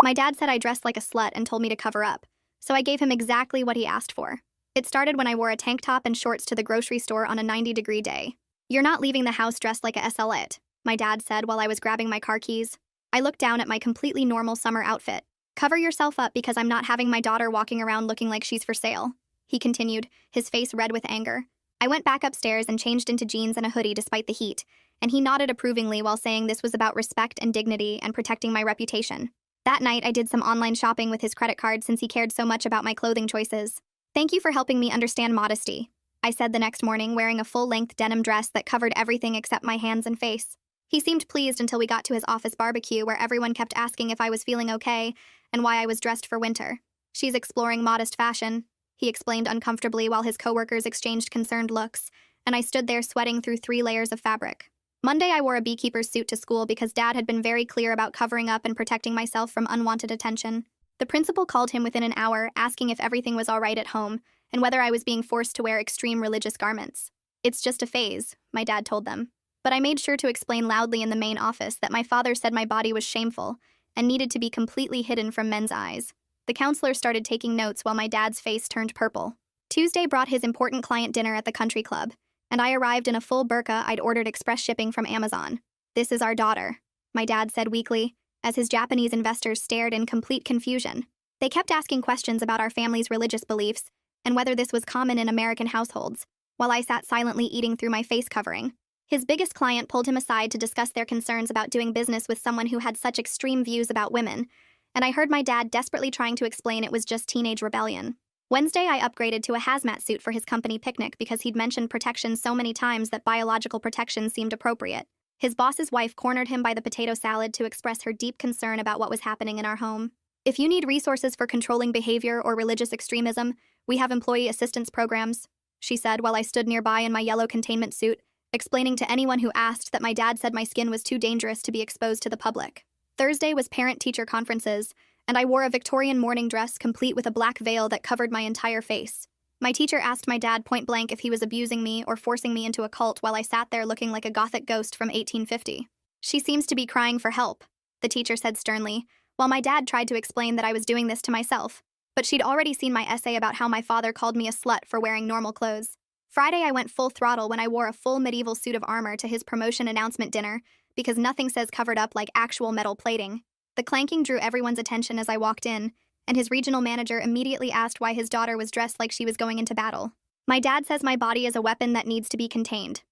My dad said I dressed like a slut and told me to cover up, so I gave him exactly what he asked for. It started when I wore a tank top and shorts to the grocery store on a 90-degree day. "You're not leaving the house dressed like a SLite," my dad said while I was grabbing my car keys. I looked down at my completely normal summer outfit. "Cover yourself up because I'm not having my daughter walking around looking like she's for sale," he continued, his face red with anger. I went back upstairs and changed into jeans and a hoodie despite the heat, and he nodded approvingly while saying this was about respect and dignity and protecting my reputation. That night, I did some online shopping with his credit card since he cared so much about my clothing choices. "Thank you for helping me understand modesty," I said the next morning, wearing a full-length denim dress that covered everything except my hands and face. He seemed pleased until we got to his office barbecue, where everyone kept asking if I was feeling okay and why I was dressed for winter. "She's exploring modest fashion," he explained uncomfortably while his coworkers exchanged concerned looks, and I stood there sweating through 3 layers of fabric. Monday, I wore a beekeeper's suit to school because Dad had been very clear about covering up and protecting myself from unwanted attention. The principal called him within an hour, asking if everything was all right at home and whether I was being forced to wear extreme religious garments. "It's just a phase," my dad told them. But I made sure to explain loudly in the main office that my father said my body was shameful and needed to be completely hidden from men's eyes. The counselor started taking notes while my dad's face turned purple. Tuesday brought his important client dinner at the country club, and I arrived in a full burqa I'd ordered express shipping from Amazon. "This is our daughter," my dad said weakly, as his Japanese investors stared in complete confusion. They kept asking questions about our family's religious beliefs and whether this was common in American households, while I sat silently eating through my face covering. His biggest client pulled him aside to discuss their concerns about doing business with someone who had such extreme views about women, and I heard my dad desperately trying to explain it was just teenage rebellion. Wednesday, I upgraded to a hazmat suit for his company picnic because he'd mentioned protection so many times that biological protection seemed appropriate. His boss's wife cornered him by the potato salad to express her deep concern about what was happening in our home. "If you need resources for controlling behavior or religious extremism, we have employee assistance programs," she said while I stood nearby in my yellow containment suit, explaining to anyone who asked that my dad said my skin was too dangerous to be exposed to the public. Thursday was parent-teacher conferences, and I wore a Victorian morning dress complete with a black veil that covered my entire face. My teacher asked my dad point-blank if he was abusing me or forcing me into a cult while I sat there looking like a gothic ghost from 1850. "She seems to be crying for help," the teacher said sternly, while my dad tried to explain that I was doing this to myself. But she'd already seen my essay about how my father called me a slut for wearing normal clothes. Friday, I went full throttle when I wore a full medieval suit of armor to his promotion announcement dinner, because nothing says covered up like actual metal plating. The clanking drew everyone's attention as I walked in, and his regional manager immediately asked why his daughter was dressed like she was going into battle. "My dad says my body is a weapon that needs to be contained,"